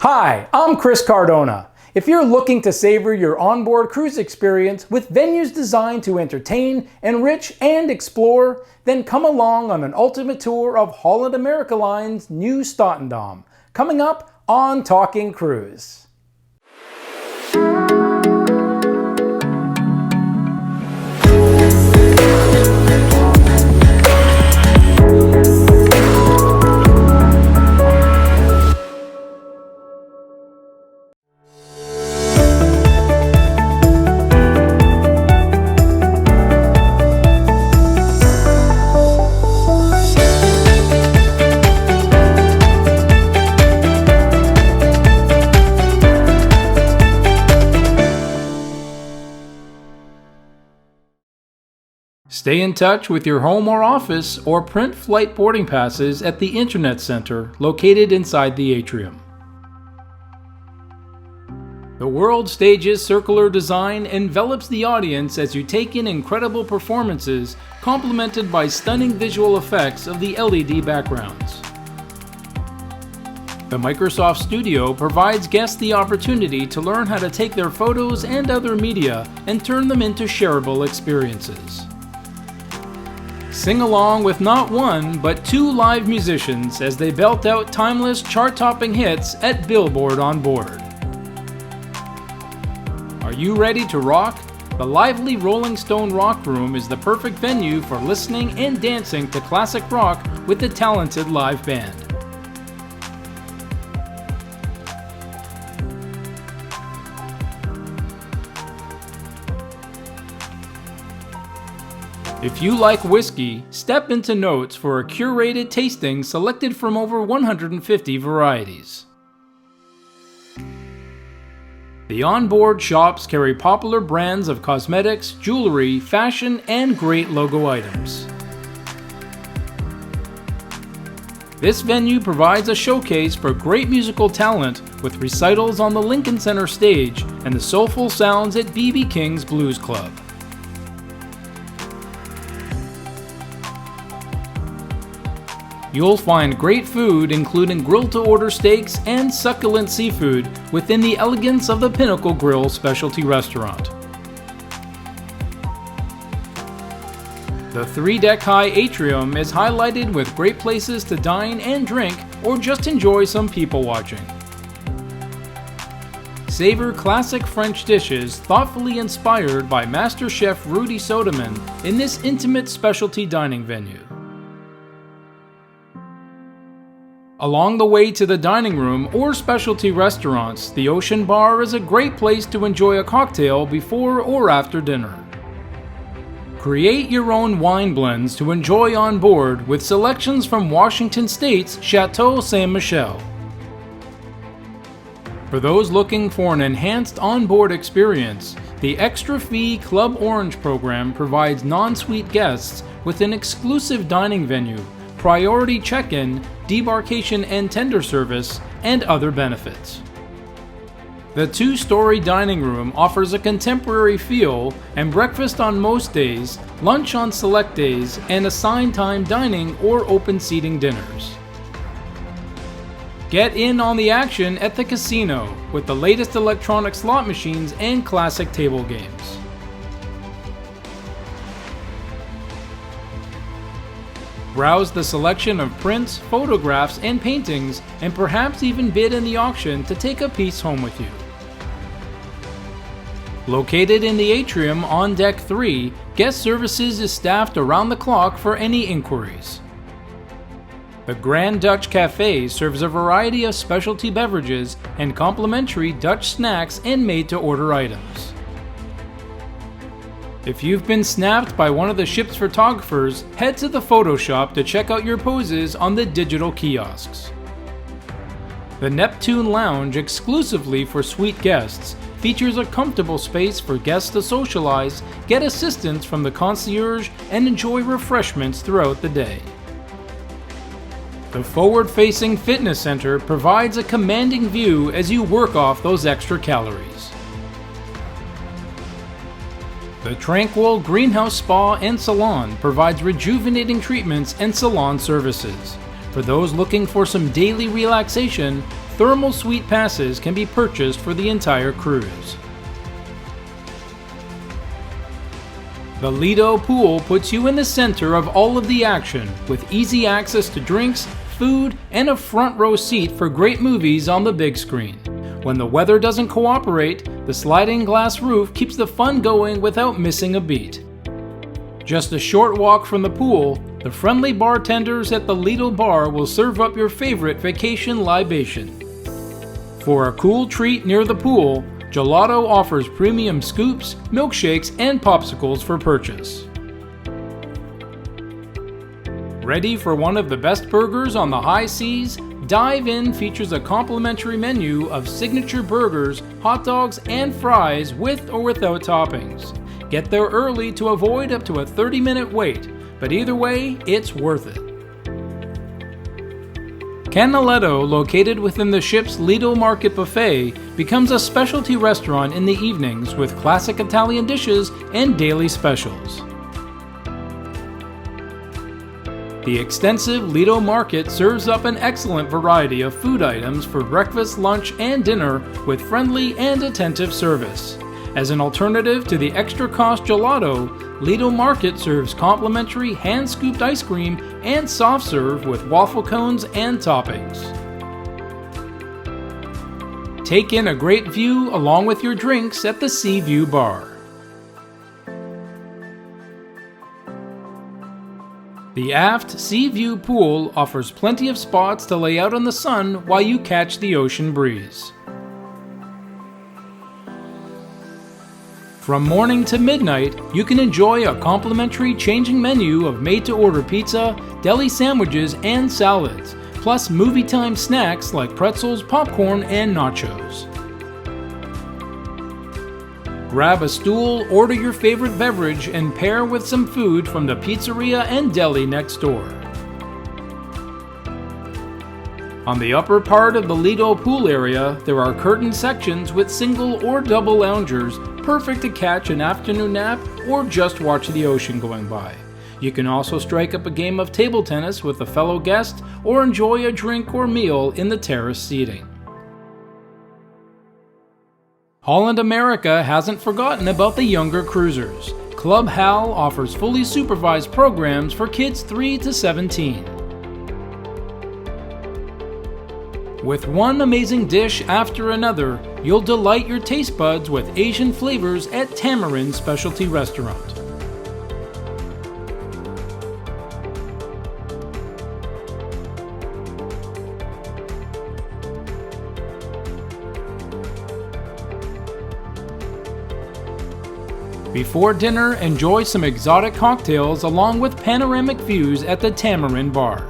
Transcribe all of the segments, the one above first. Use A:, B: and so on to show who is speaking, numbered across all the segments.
A: Hi, I'm Chris Cardona. If you're looking to savor your onboard cruise experience with venues designed to entertain, enrich, and explore, then come along on an ultimate tour of Holland America Line's Nieuw Statendam, coming up on Talking Cruise. Stay in touch with your home or office or print flight boarding passes at the Internet Center located inside the atrium. The world stage's circular design envelops the audience as you take in incredible performances complemented by stunning visual effects of the LED backgrounds. The Microsoft Studio provides guests the opportunity to learn how to take their photos and other media and turn them into shareable experiences. Sing along with not one, but two live musicians as they belt out timeless chart-topping hits at Billboard Onboard. Are you ready to rock? The lively Rolling Stone Rock Room is the perfect venue for listening and dancing to classic rock with a talented live band. If you like whiskey, step into Notes for a curated tasting selected from over 150 varieties. The onboard shops carry popular brands of cosmetics, jewelry, fashion, and great logo items. This venue provides a showcase for great musical talent with recitals on the Lincoln Center stage and the soulful sounds at B.B. King's Blues Club. You'll find great food including grilled-to-order steaks and succulent seafood within the elegance of the Pinnacle Grill specialty restaurant. The 3-deck-high atrium is highlighted with great places to dine and drink or just enjoy some people watching. Savor classic French dishes thoughtfully inspired by Master Chef Rudy Sodeman in this intimate specialty dining venue. Along the way to the dining room or specialty restaurants, the Ocean Bar is a great place to enjoy a cocktail before or after dinner. Create your own wine blends to enjoy on board with selections from Washington State's Chateau Saint Michelle. For those looking for an enhanced onboard experience, the Extra Fee Club Orange program provides non-suite guests with an exclusive dining venue, priority check-in, debarkation and tender service, and other benefits. The two-story dining room offers a contemporary feel and breakfast on most days, lunch on select days, and assigned time dining or open seating dinners. Get in on the action at the casino with the latest electronic slot machines and classic table games. Browse the selection of prints, photographs, and paintings, and perhaps even bid in the auction to take a piece home with you. Located in the atrium on Deck 3, guest services is staffed around the clock for any inquiries. The Grand Dutch Cafe serves a variety of specialty beverages and complimentary Dutch snacks and made-to-order items. If you've been snapped by one of the ship's photographers, head to the photo shop to check out your poses on the digital kiosks. The Neptune Lounge, exclusively for suite guests, features a comfortable space for guests to socialize, get assistance from the concierge, and enjoy refreshments throughout the day. The forward-facing fitness center provides a commanding view as you work off those extra calories. The tranquil Greenhouse Spa and Salon provides rejuvenating treatments and salon services. For those looking for some daily relaxation, thermal suite passes can be purchased for the entire cruise. The Lido pool puts you in the center of all of the action, with easy access to drinks, food, and a front row seat for great movies on the big screen. When the weather doesn't cooperate, the sliding glass roof keeps the fun going without missing a beat. Just a short walk from the pool, the friendly bartenders at the Lido bar will serve up your favorite vacation libation. For a cool treat near the pool, Gelato offers premium scoops, milkshakes, and popsicles for purchase. Ready for one of the best burgers on the high seas? Dive In features a complimentary menu of signature burgers, hot dogs, and fries with or without toppings. Get there early to avoid up to a 30-minute wait, but either way, it's worth it. Canaletto, located within the ship's Lido Market buffet, becomes a specialty restaurant in the evenings with classic Italian dishes and daily specials. The extensive Lido Market serves up an excellent variety of food items for breakfast, lunch, and dinner with friendly and attentive service. As an alternative to the extra-cost gelato, Lido Market serves complimentary hand-scooped ice cream and soft serve with waffle cones and toppings. Take in a great view along with your drinks at the Sea View Bar. The aft Sea View pool offers plenty of spots to lay out in the sun while you catch the ocean breeze. From morning to midnight, you can enjoy a complimentary changing menu of made-to-order pizza, deli sandwiches, and salads, plus movie-time snacks like pretzels, popcorn, and nachos. Grab a stool, order your favorite beverage, and pair with some food from the pizzeria and deli next door. On the upper part of the Lido pool area, there are curtained sections with single or double loungers, perfect to catch an afternoon nap or just watch the ocean going by. You can also strike up a game of table tennis with a fellow guest or enjoy a drink or meal in the terrace seating. Holland America hasn't forgotten about the younger cruisers. Club Hal offers fully supervised programs for kids 3 to 17. With one amazing dish after another, you'll delight your taste buds with Asian flavors at Tamarind Specialty Restaurant. Before dinner, enjoy some exotic cocktails along with panoramic views at the Tamarind Bar.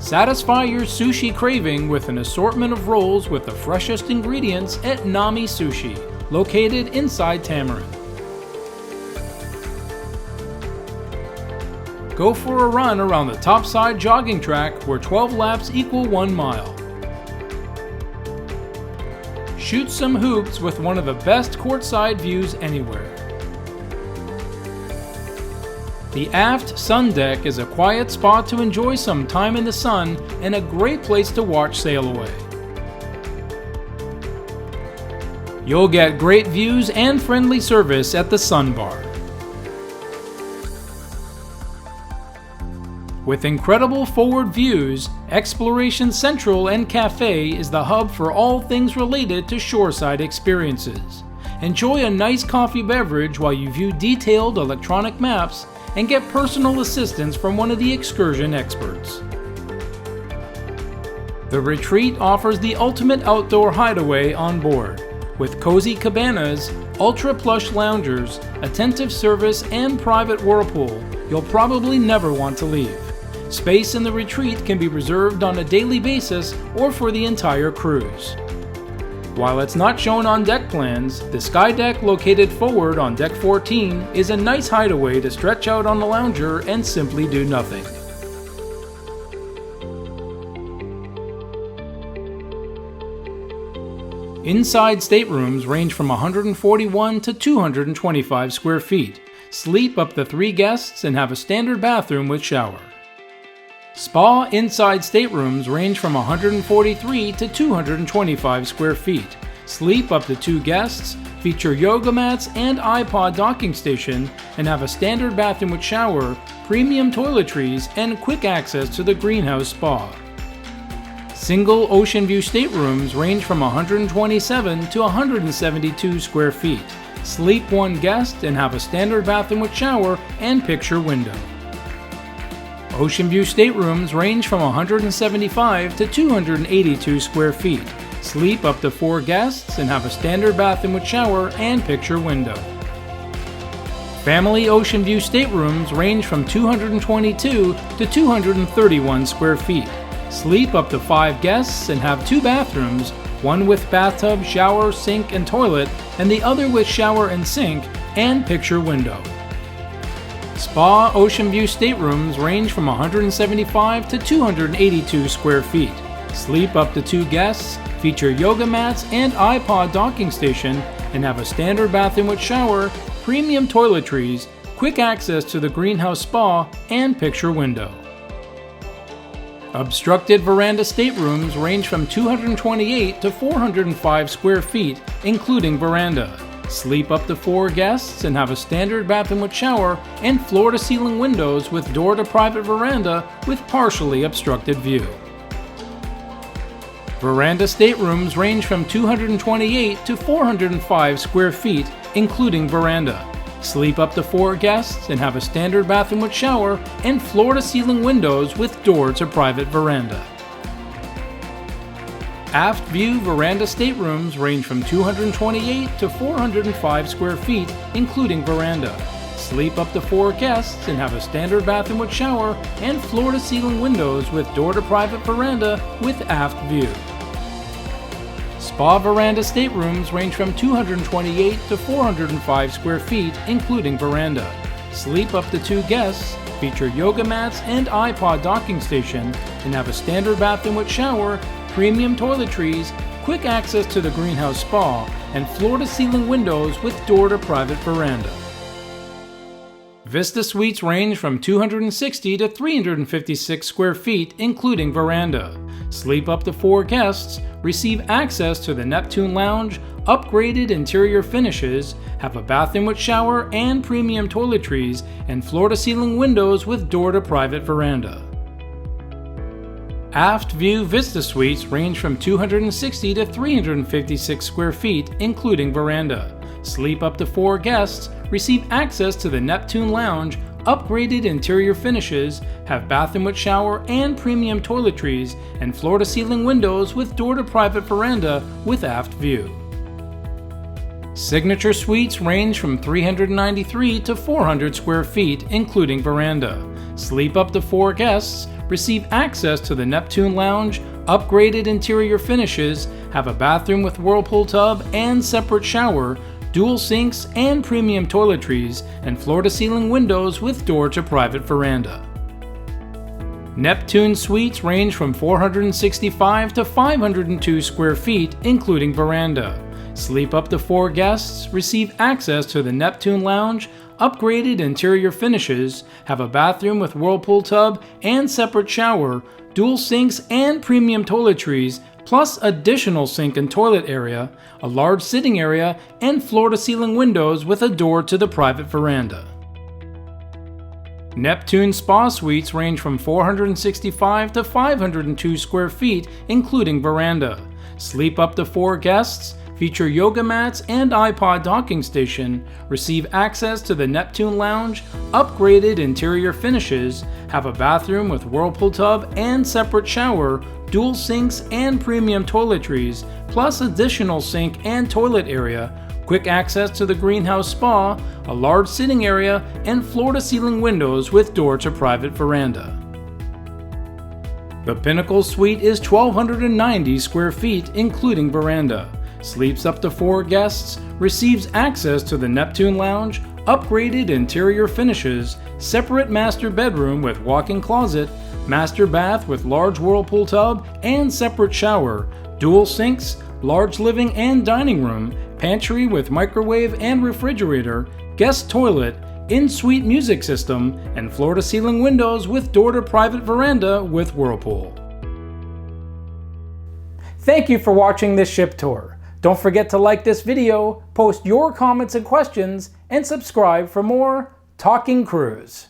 A: Satisfy your sushi craving with an assortment of rolls with the freshest ingredients at Nami Sushi, located inside Tamarind. Go for a run around the topside jogging track where 12 laps equal 1 mile. Shoot some hoops with one of the best courtside views anywhere. The aft sun deck is a quiet spot to enjoy some time in the sun and a great place to watch sail away. You'll get great views and friendly service at the Sun Bar. With incredible forward views, Exploration Central and Cafe is the hub for all things related to shoreside experiences. Enjoy a nice coffee beverage while you view detailed electronic maps and get personal assistance from one of the excursion experts. The retreat offers the ultimate outdoor hideaway on board, with cozy cabanas, ultra-plush loungers, attentive service, and private whirlpool. You'll probably never want to leave. Space in the retreat can be reserved on a daily basis or for the entire cruise. While it's not shown on deck plans, the sky deck located forward on deck 14 is a nice hideaway to stretch out on the lounger and simply do nothing. Inside staterooms range from 141 to 225 square feet. Sleep up to 3 guests and have a standard bathroom with shower. Spa inside staterooms range from 143 to 225 square feet. Sleep up to 2 guests, feature yoga mats and iPod docking station, and have a standard bathroom with shower, premium toiletries, and quick access to the greenhouse spa. Single ocean view staterooms range from 127 to 172 square feet. Sleep 1 guest and have a standard bathroom with shower and picture window. Ocean view staterooms range from 175 to 282 square feet. Sleep up to 4 guests and have a standard bathroom with shower and picture window. Family ocean view staterooms range from 222 to 231 square feet. Sleep up to 5 guests and have 2 bathrooms, one with bathtub, shower, sink, and toilet, and the other with shower and sink and picture window. Spa ocean view staterooms range from 175 to 282 square feet. Sleep up to 2 guests, feature yoga mats and iPod docking station, and have a standard bathroom with shower, premium toiletries, quick access to the greenhouse spa, and picture window. Obstructed veranda staterooms range from 228 to 405 square feet, including veranda. Sleep up to 4 guests and have a standard bathroom with shower and floor-to-ceiling windows with door to private veranda with partially obstructed view. Veranda staterooms range from 228 to 405 square feet, including veranda. Sleep up to 4 guests and have a standard bathroom with shower and floor-to-ceiling windows with door to private veranda. Aft view veranda staterooms range from 228 to 405 square feet, including veranda. Sleep up to 4 guests and have a standard bathroom with shower and floor-to-ceiling windows with door to private veranda with aft view. Spa veranda staterooms range from 228 to 405 square feet, including veranda. Sleep up to 2 guests, feature yoga mats and iPod docking station, and have a standard bathroom with shower, premium toiletries, quick access to the greenhouse spa, and floor-to-ceiling windows with door to private veranda. Vista suites range from 260 to 356 square feet, including veranda. Sleep up to 4 guests, receive access to the Neptune Lounge, upgraded interior finishes, have a bathroom with shower and premium toiletries, and floor-to-ceiling windows with door to private veranda. Aft view Vista suites range from 260 to 356 square feet, including veranda. Sleep up to 4 guests, receive access to the Neptune Lounge, upgraded interior finishes, have bathroom with shower and premium toiletries, and floor-to-ceiling windows with door to private veranda with aft view. Signature suites range from 393 to 400 square feet, including veranda. Sleep up to 4 guests, receive access to the Neptune Lounge, upgraded interior finishes, have a bathroom with whirlpool tub and separate shower, dual sinks and premium toiletries, and floor-to-ceiling windows with door to private veranda. Neptune suites range from 465 to 502 square feet, including veranda. Sleep up to 4 guests, receive access to the Neptune Lounge, upgraded interior finishes, have a bathroom with whirlpool tub and separate shower, dual sinks and premium toiletries, plus additional sink and toilet area, a large sitting area, and floor-to-ceiling windows with a door to the private veranda. Neptune Spa Suites range from 465 to 502 square feet, including veranda. Sleep up to 4 guests, feature yoga mats and iPod docking station, receive access to the Neptune Lounge, upgraded interior finishes, have a bathroom with whirlpool tub and separate shower, dual sinks and premium toiletries, plus additional sink and toilet area, quick access to the greenhouse spa, a large sitting area, and floor-to-ceiling windows with door to private veranda. The Pinnacle Suite is 1,290 square feet, including veranda. Sleeps up to 4 guests, receives access to the Neptune Lounge, upgraded interior finishes, separate master bedroom with walk-in closet, master bath with large whirlpool tub and separate shower, dual sinks, large living and dining room, pantry with microwave and refrigerator, guest toilet, in-suite music system, and floor-to-ceiling windows with door-to-private veranda with whirlpool. Thank you for watching this ship tour. Don't forget to like this video, post your comments and questions, and subscribe for more Talking Cruise.